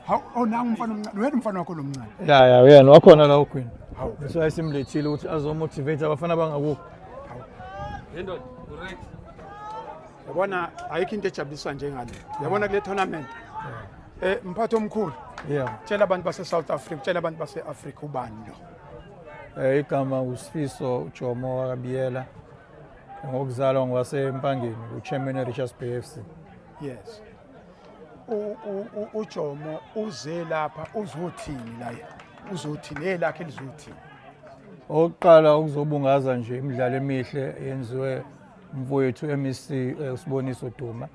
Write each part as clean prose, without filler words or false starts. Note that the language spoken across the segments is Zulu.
Hawu nangu umfana omncane. Wena umfana wakho lomncane. Ya uyena wakhona la uGwini. Hawu. So isimlethile ukuthi azomotivate abafana bangakuko. Yendo, correct. Yabona ayikho into ejabuliswa njengale. Yabona kule tournament. Mphathi omkhulu. Yeah. Tshela abantu base South Africa, tshela abantu base Africa ubani lo. Igama uSifiso Jomo wakabiyela. Ngokuzalwa ngwasempangeni uchairman Richards Bay FC. Yes. uJomo uze lapha uzothini la uzothini lakhe lizothini Oqala ukuzobungaza nje imidlalo emihle yenziwe mfowethu MEC usiboniso Duma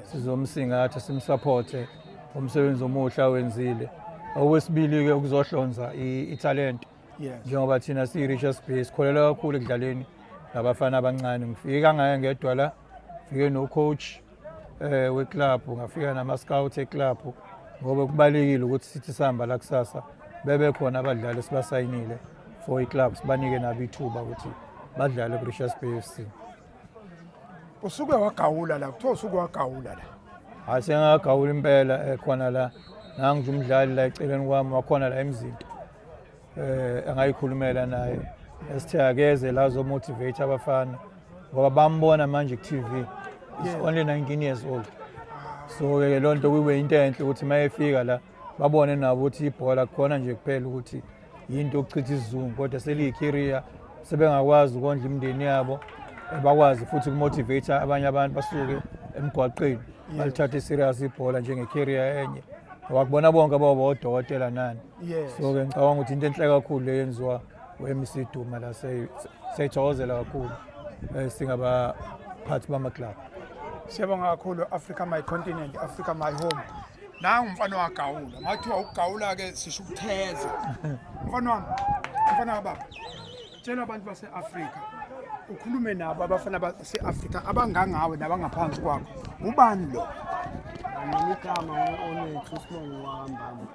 sizomsingatha simsupporte umsebenzi omuhle wenzile okwesibili ke ukuzohlonza italent njengoba thina si Richards Bay sikholela kakhulu ekudlaleni labafana abancane ngifika ngaye ngedwa la ngifike no coach weclub ngafika nama scout eclub ngoba kubalekile ukuthi sithi sihamba la kusasa bebe khona abadlali sibasayinile for iclub sibanike nabo ithuba ukuthi badlale ku Richards Bay FC. Usuke wagawula la kuthiwa usuke wagawula la Asengagawula impela khona la nangu umdlali la eceleni kwami wakhona la emzinto engayikhulumela naye esithe akeze la zo motivate abafana ngoba bambona manje ku TV. He's only 19 years old. So ke lonto kube into enhle ukuthi mayefika la babone nabo ukuthi ibhola khona nje kuphela ukuthi into okuchitha isizungu kodwa seliyicareer sebengakwazi ukondla imindeni yabo bakwazi futhi ukumotivate abanye abantu basuke emgwaqeni balithathe serious ibhola njengecareer enye wakubona bonke abodokotela nani. So ke ngicabanga ukuthi into enhle kakhulu leyenziwa weMC Duma la seyithokozela kakhulu singabaphathi bama club. Siyabonga kakhulu Africa my continent, Africa my home. Nangu umfana wagawula. Mathiwa ukugawula ke sisho ukutheza. Mfana baba. Tshela abantu base Africa. Ukhulume nabo abafana base Africa abangangawe nabangaphansi kwakho. Ubani lo? Igama onethu Sibongo waKambamba.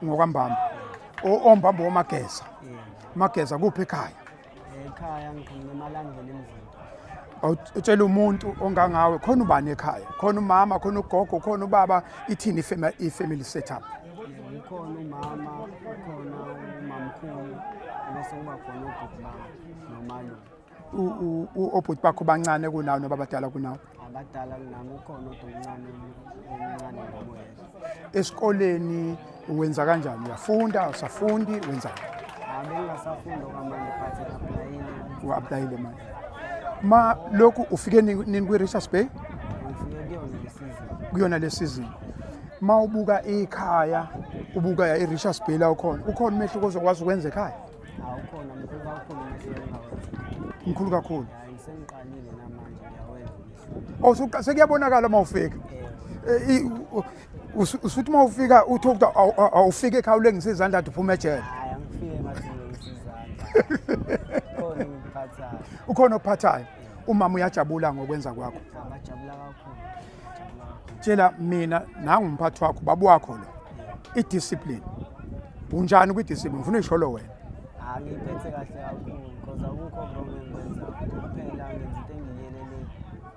Ngokwambamba. Ombamba womageza. Mageza kuphi ekhaya? Ekhaya ngikhulumalandlela emzini. Utshela umuntu ongangawe khona ubani ekhaya khona umama khona ugogo khona ubaba ithini ifamily setup ukhona umama ukhona umamkhulu bese kuba khona ubhuti nomalume obhuti bakho bancane kunawo noba abadala kunawo abadala kunami ukhona omncane ngomoyeza esikoleni wenza kanjani uyafunda usafundi wenzani abengasafunda kwamanje but u-applyile manje ma lokhu ufike nini kwi-Richards Bay? Kuyona le season. Ma ubuka ekhaya, ubuka i-Richards Bay la ukhona umehluko ozokwazi ukwenza ekhaya? Ukhona mkhulu kakhulu umehluko. Mkhulu kakhulu. Sengiqalile namanje ngiyawenza. Sekuyabonakala uma ufika. Usuthi uma ufika uthi awufike ekhaya ulengise izandla uphuma ejele. Angifike ngathi ngisizandla. Ukhona ophathayo umama uyajabula ngokwenza kwakho abajabula kakhulu tshela mina nangu umphathi wakho babu wakho lo idiscipline unjani kwi-discipline ngifuna isholo wena ngiphethe kahle kakhulu because akukho wrong engikwenza kuphela ngenza into engiyelele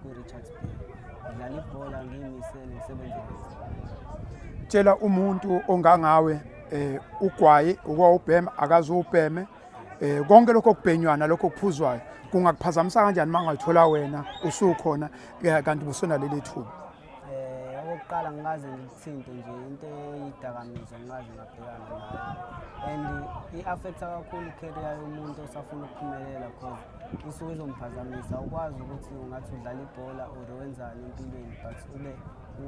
kwi-Richards Bay ngidlala ibhola ngiyimisele ngisebenze tshela umuntu ongangawe ugwayi ukwawubhema akazubheme konke lokho kubhenywana lokho kuphuzwayo kungakuphazamisa kanjani mangayithola wena usukhona kanti busona leli thuba okokuqala ngikaze ngithinte nje into eyidakamizwa ngikaze ngabhekana nayo and i-affecta kakhulu i-career yomuntu osafuna ukuphumelela because isuke izomphazamisa ukwazi ukuthi ungathi udlala ibhola or wenzani empilweni but ube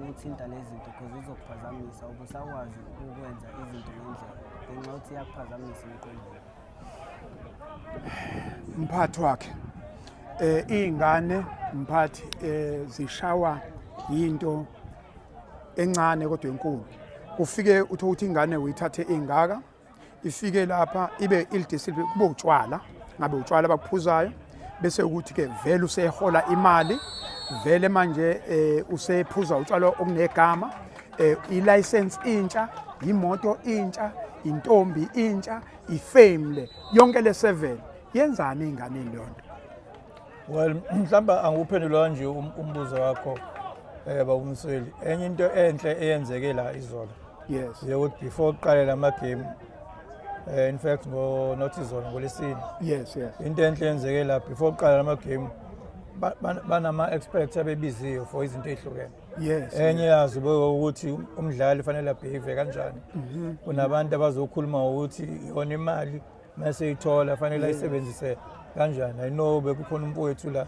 uthinta lezi zinto because izokuphazamisa ubusakwazi ukwenza izinto ngendlela ngenxa yokuthi iyakuphazamisa emqondweni. Mphathi wakhe izingane mphathi zishawa into encane kodwa enkulu kufike uthi uthi ingane uyithathe ingaka ifike lapha ibe il-discipline kube utshwala ngabe utshwala bakuphuzayo bese ukuthi ke vele usehola imali vele manje usephuza utshwala okunegama i-license intsha imoto intsha intombi intsha ifamily yonke le 7 yenzani ingane lonto? Well mhlamba anguphendula kanje umbuzo wakho bawumsweli enye into enhle eyenzeke la izolo Yes. ukuthi before uqale lama game in fact nothizona ngolesini Yes. into enhle yenzeke la before uqala lama game banama experts abebiziwe for izinto ezihlukene. Yes. Enye yazo ukuthi umdlali fanele abehave kanjani. Kunabantu abazokhuluma ukuthi yona imali mase ithola fanele ayisebenzise kanjani. I know bekukhona umfowethu la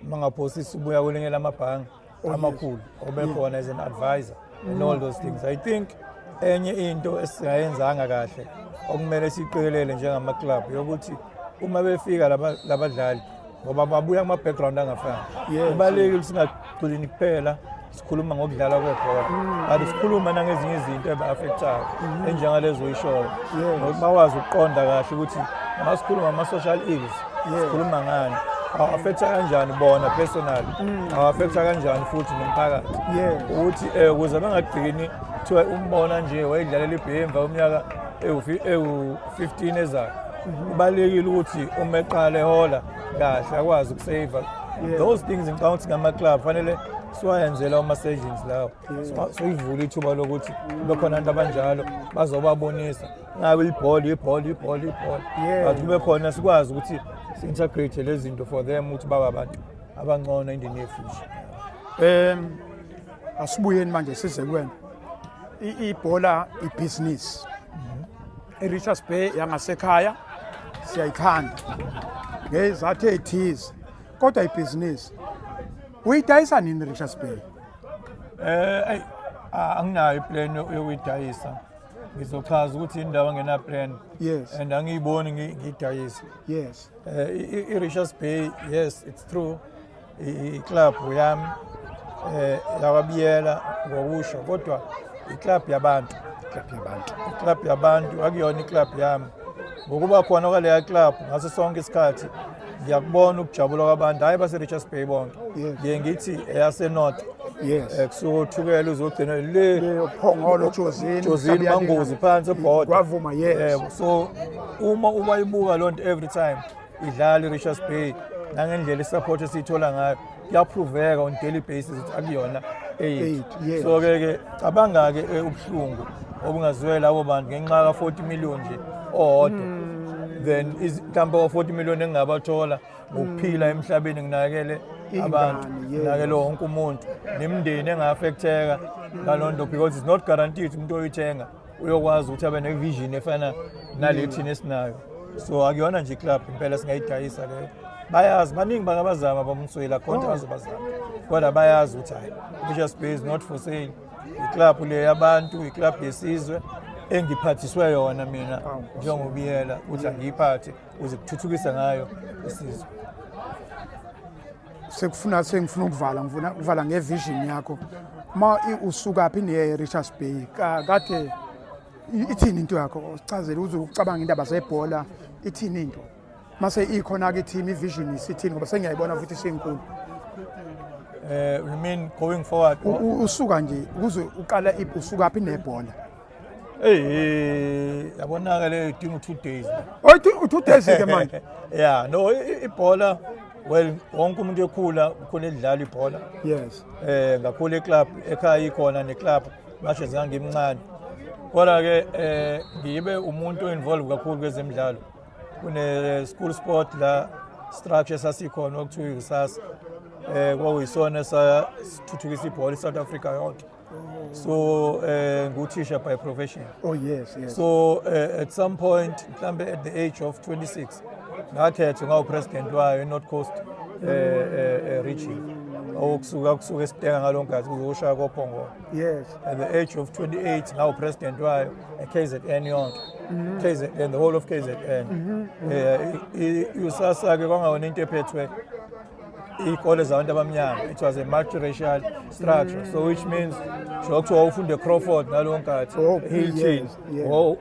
mangaphosisa ubuya kolengela amabhangi amakhulu obekhona as an advisor and all those things. I think enye into esingayenzanga kahle okumele siqikelele njengama club yokuthi uma befika labadlali ngoba babuya kuma background angafani. Kubalekile singaqhulini kuphela sikhuluma ngokudlala kwebhola but sikhuluma nangezinye izinto eba-affectayo enjengalezo uyishoyo nokuthi bakwazi ukuqonda kahle ukuthi masikhuluma ama-social ills sikhuluma ngani awu-affecta kanjani bona personally awu-affecta kanjani futhi nomphakathi ukuthi ukuze bengagcini kuthiwa umbona nje wayedlalela ibhemva umnyaka ewu-15 ezayo kubalekile ukuthi uma eqala ehola kahle akwazi ukuseva those things ngicabanga ukuthi ngama-club fanele siwayenzela ama-surgeons lawo soyivula ithuba lokuthi kube khona abantu abanjalo bazobabonisa ngabe ibhola but kube khona sikwazi ukuthi si-integrate lezi zinto for them ukuthi babe abantu abangcono in the near future. Asibuyeni manje size kuwena ibhola ibusiness eRichards Bay yangasekhaya siyayithanda ngezathu ezithize kodwa ibusiness uyidayisa nini Richards Bay? Anginayo iplan yokuyidayisa. Ngizochaza ukuthi indawo ngena plan. Yes. And angiyiboni ngidayisa. Yes. Richards Bay, yes, it's true. Club yami yababiyela ngokusho kodwa iclub yabantu. Club yabantu akuyona iclub yami. Ngokuba khona kwaleya club ngaso sonke isikhathi ngiyakubona ukujabula kwabantu hayi base Richards Bay bonke. Ngithi eyase North. Yes. Kusuka uthukela uzogcina le Phongolo Jozini Mangozi phansi ebhoda. Kwavuma yes. So uma ubayibuka lonto every time idlala Richards Bay nangendlela isupport esithola ngayo kuyaproveka on daily basis ukuthi akuyona 8. So ke cabanga ke ubhlungu obungaziwe labo bantu ngenxa ka 40 million nje owodwa. Then mhlawumbe 40 million engabathola ngokuphila emhlabeni nginakele abantu nginakele wonke umuntu nemindeni engaffecteka ngalonto because it's not guaranteed umuntu oyithenga uyokwazi ukuthi abe nevision efana nalethini esinayo. So akuyona nje club impela singayidayisa leyo. Bayazi baningi bangabazama bamswela konke bazobazama kodwa bayazi ukuthi hayi Richards Bay is not for sale. Iclub le yabantu iclub yesizwe engiphathiswe yona mina njengobiyela ukuthi angiyiphathe uze kuthuthukisa ngayo isizwe. Sengifuna ukuvala ngevision yakho ma usuka phi ne Richards Bay kade ithini into yakho sichazele uzucabanga indaba zebhola ithini into mase ikhona ke team ivision isithini ngoba sengiyayibona futhi senkulu. You mean going forward usuka nje ukuze uqala usuka phi nebhola? Yabona le idinga 2 days. Oh 2 days ke manje. Yeah, no ibhola well wonke umuntu ekhula ukhona edlala ibhola. Yes. Ngakhula eclub ekhaya ikhona neclub mashe zange imncane. Kodwa ke ngibe umuntu involved kakhulu kwezemidlalo. Kune school sport la structure sasikhona okuthiwa ikusasa. Kwakuyisona sathuthukisa ibhola eSouth Africa yonke. So nguthisha by profession. Oh yes. So at some point mhlambe at the age of 26 ngakhetha ngawupresident wayo eNorth Coast region. Okusuka esitenga ngalonkathi kuzoshaya koPhongolo. Yes. At the age of 28 ngawupresident wayo eKZN yonke. KZN, the whole of KZN. Usasa ke kwangawona into ephethwe ikole zabantu abamnyama. It was a multiracial structure, so which means shokuthiwa ufunde Crawford ngalonkathi Hilton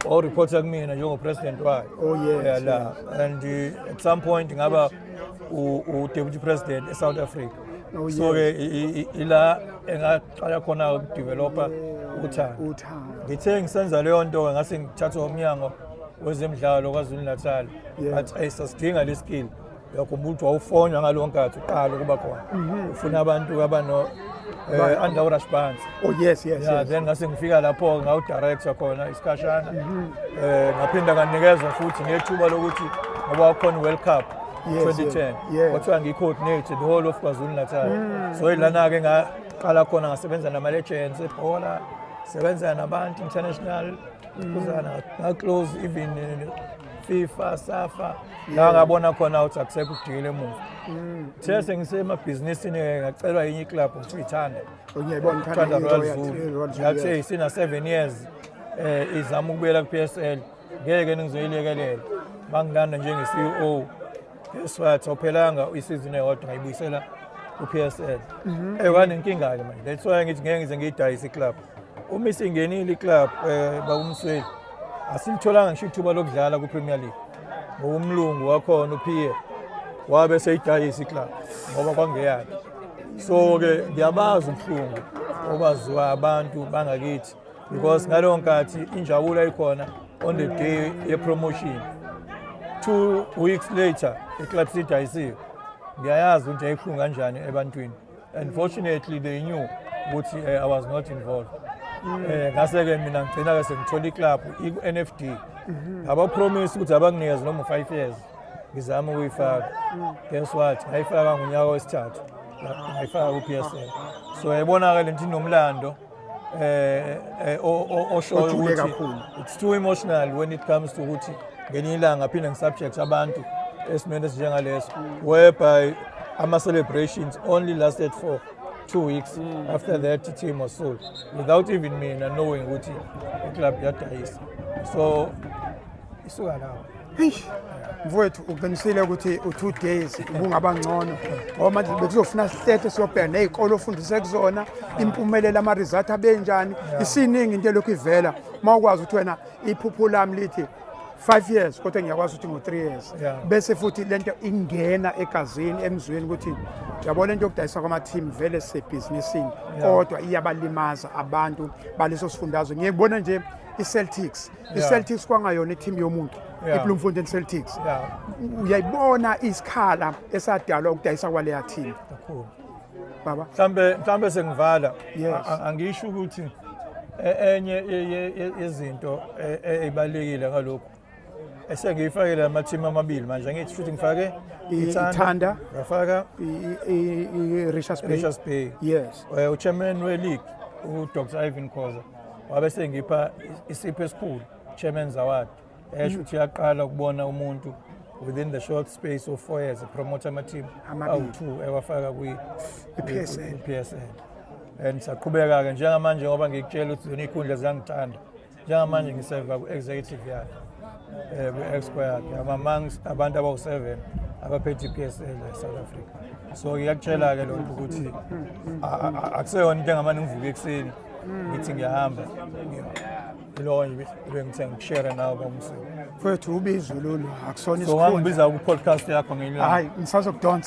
or reporter kumina njengopresident wayo. Oh yes. Yeah, and at some point ngaba u-deputy president eSouth Africa. So ila engaqala khona ukudevelopa uthando. Ngithe ngisenza leyo nto ngase ngithatha umnyango wezemidlalo kwaZulu Natal. But sasidinga le skill. Yakho umuntu wawufonywa ngalonkathi uqala kuba khona. Ufuna abantu abano under uRush Barnes. Oh yes, yes, Yeah, yes. then ngase ngifika lapho ngawu-director khona isikhashana. Ngaphinda nganikezwa futhi nethuba lokuthi ngoba khona World Cup Yes, 2010. yeah. Kwathiwa ngi-coordinate the whole of KwaZulu-Natal. So ilana-ke ngaqala khona ngasebenza nama-legends ebhola, sebenza nabantu international, kuzana nga-close even FIFA, SAFA. La ngabona khona ukuthi akusekho ukujikela emuva. The sengisemabhizinisini ngacelwa yinye iclub ukuyithanda. Ngiyayibona Thanda into Royal yathi, Zulu. Royal Zulu, Yathi yes. sina 7 years izama ukubuyela ku-PSL. Ngeke ningizoyilekelela. Bangilanda njenge-CEO. Guess what? Awuphelanga isizini eyodwa ngayibuyisela ku-PSL. Kwanenkinga-ke manje. That's why ngithi ngeke ngize ngiyidayise iclub. Uma isingenile iclub bakumsweli. Asilitholanga ngisho ithuba lokudlala ku-Premier League. Ngokumlungu wakhona uPierre wabe seyidayisa iclub ngoba kwangeyakhe. So-ke ngiyabazi ubuhlungu obaziwa abantu bangakithi because ngaleyo nkathi injabulo ayikhona on the day ye-promotion. 2 weeks later iclub sidayisiwe. Ngiyayazi ukuthi yayibuhlungu kanjani ebantwini. Unfortunately they knew ukuthi I was not involved. Ngase-ke mina ngigcina-ke sengithola iclub i-NFD. Abapromise ukuthi abanginikeze noma 5 years ngizama ukuyifaka. Guess what? Ngayifaka ngonyaka wesithathu. Ngayifaka ku-PSL. So yayibona-ke lento inomlando oshoyo Ojule ukuthi kakhulu. it's too emotional when it comes to ukuthi ngelinye ilanga ngaphinde ngisubject abantu esimeni esinjengaleso whereby ama-celebrations only lasted for 2 weeks. After that the team was sold without even mina knowing ukuthi iclub yadayisa. So isuka lapho. Mfowethu uqinisile ukuthi u2 days ubungabangcono ngoba manje bekuzofuna sihlete siyobheka nezikole ofundise kuzona impumelelo ama-result abenjani isiningi into lokhu ivela mawukwazi ukuthi wena iphupho lami lithi 5 years kodwa ngiyakwazi ukuthi ngo3 years Yeah. bese futhi lento ingena egazini emzweni ukuthi yabona into yokudayisa kwama-team vele sisebhizinisini kodwa iyabalimaza abantu baleso sifundazwe. Ngiyibona nje i-Celtics i-Celtics kwangayona i-team yomuntu iBloemfontein Celtics. Yeah. Uyayibona isikhala esadalwa ukudayisa kwaleya team Kakhulu. baba. Mhlambe sengivala. Yes. Angisho ukuthi enye yezinto ezibalekile ngalokho esengiyifakele ama-team amabili manje ngithi futhi ngifake Ithanda ngafaka i-Richards Bay. Bay. Yes. Uchairman we-league uDr Ivan Khoza wabe sengipha isipho esikhulu chairman's award esho ukuthi yaqala ukubona umuntu within the short space of 4 years promote ama-team Amabili. awu-2 ewafaka I-PSL. PSL. And saqhubeka-ke njengamanje ngoba ngikutshela ukuthi zona iy'khundla ziyangithanda njengamanje ngiseva ku-executive yakhe ku-exco yakhe amongst abantu abawu-7 abaphethe i-PSL eSouth Africa. So ngiyakutshela-ke lokho ukuthi akuseyona into engamane ngivuke ekuseni ngithi ngiyahamba iloko nje bengithe ngikushare nawe bomsebenzi. Mfowethu ubizwe lolu akusona So isikhundla. ngangibiza ku-podcast yakho ngenyanga. Hayi ngisazokudonsa.